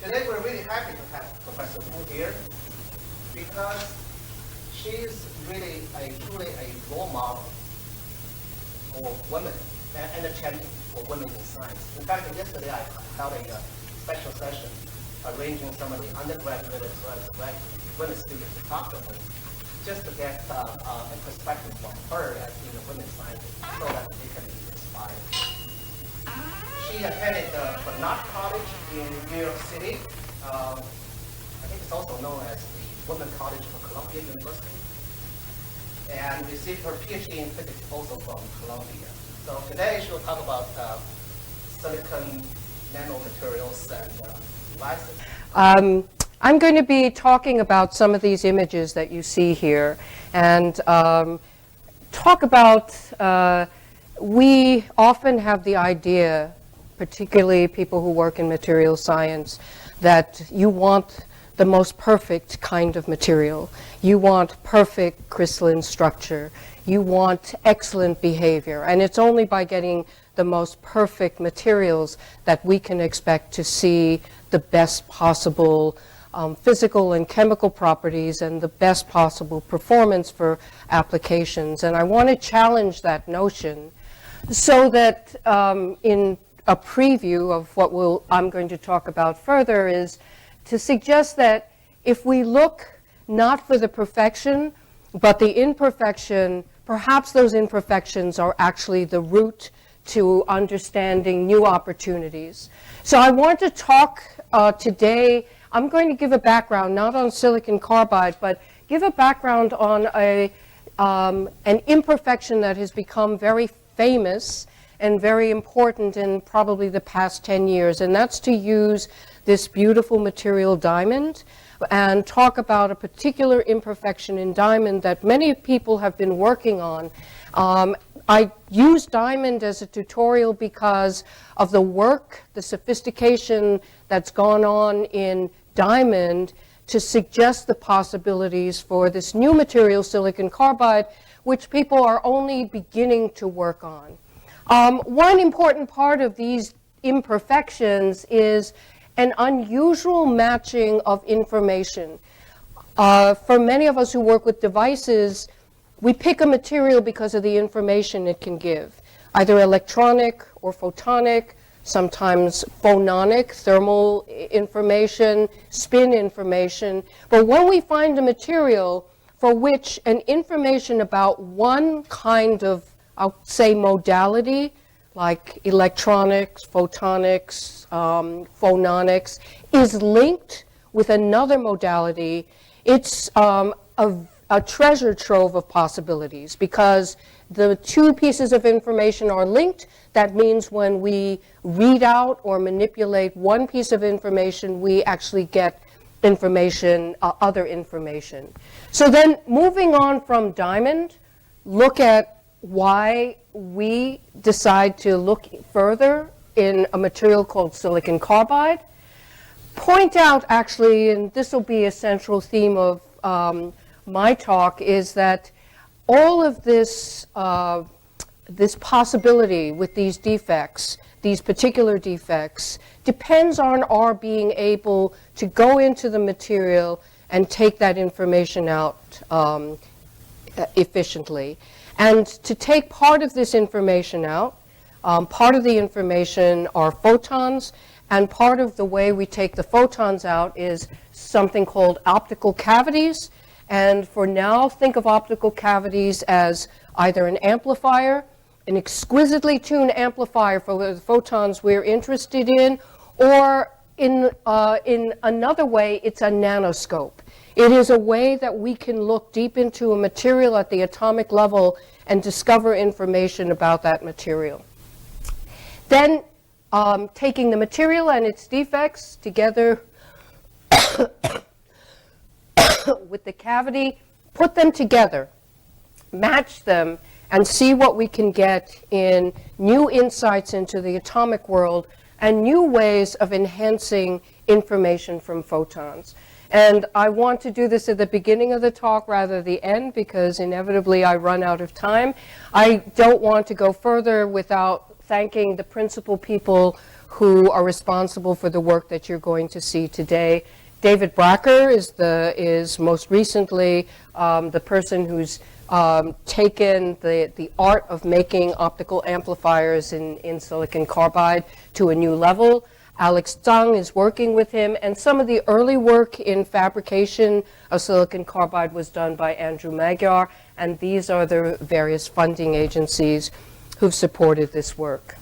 Today we're really happy to have Professor Wu here because she's really truly a role model for women and a champion for women in science. In fact, yesterday I held a special session arranging some of the undergraduate as well as graduate women students to talk to her, just to get a perspective from her as being a women scientist so that they can be inspired. She attended Part1 College in New York City. I think it's also known as the Women's College for Columbia University. And received her PhD in physics also from Columbia. So today she'll talk about silicon nanomaterials and devices. I'm going to be talking about some of these images that you see here and talk about, we often have the idea, particularly people who work in material science, that you want the most perfect kind of material. You want perfect crystalline structure. You want excellent behavior. And it's only by getting the most perfect materials that we can expect to see the best possible physical and chemical properties and the best possible performance for applications. And I want to challenge that notion so that in a preview of what I'm going to talk about further is to suggest that if we look not for the perfection, but the imperfection, perhaps those imperfections are actually the route to understanding new opportunities. So I want to talk today, I'm going to give a background, not on silicon carbide, but give a background on an imperfection that has become very famous and very important in probably the past 10 years, and that's to use this beautiful material diamond and talk about a particular imperfection in diamond that many people have been working on. I use diamond as a tutorial because of the work, the sophistication that's gone on in diamond to suggest the possibilities for this new material, silicon carbide, which people are only beginning to work on. One important part of these imperfections is an unusual matching of information. For many of us who work with devices, we pick a material because of the information it can give, either electronic or photonic, sometimes phononic, thermal information, spin information. But when we find a material for which an information about one kind of, I'll say, modality, like electronics, photonics, phononics, is linked with another modality, it's a treasure trove of possibilities because the two pieces of information are linked. That means when we read out or manipulate one piece of information, we actually get information, other information. So then moving on from diamond, look at why we decide to look further in a material called silicon carbide. Point out actually, and this will be a central theme of my talk, is that all of this, this possibility with these defects, these particular defects, depends on our being able to go into the material and take that information out efficiently. And to take part of this information out, part of the information are photons, and part of the way we take the photons out is something called optical cavities. And for now, think of optical cavities as either an amplifier, an exquisitely tuned amplifier for the photons we're interested in, or in another way, it's a nanoscope. It is a way that we can look deep into a material at the atomic level and discover information about that material. Then, taking the material and its defects together with the cavity, put them together, match them, and see what we can get in new insights into the atomic world and new ways of enhancing information from photons. And I want to do this at the beginning of the talk rather than the end because inevitably I run out of time. I don't want to go further without thanking the principal people who are responsible for the work that you're going to see today. David Bracker is most recently the person who's taken the art of making optical amplifiers in silicon carbide to a new level. Alex Zhang is working with him, and some of the early work in fabrication of silicon carbide was done by Andrew Magyar, and these are the various funding agencies who've supported this work.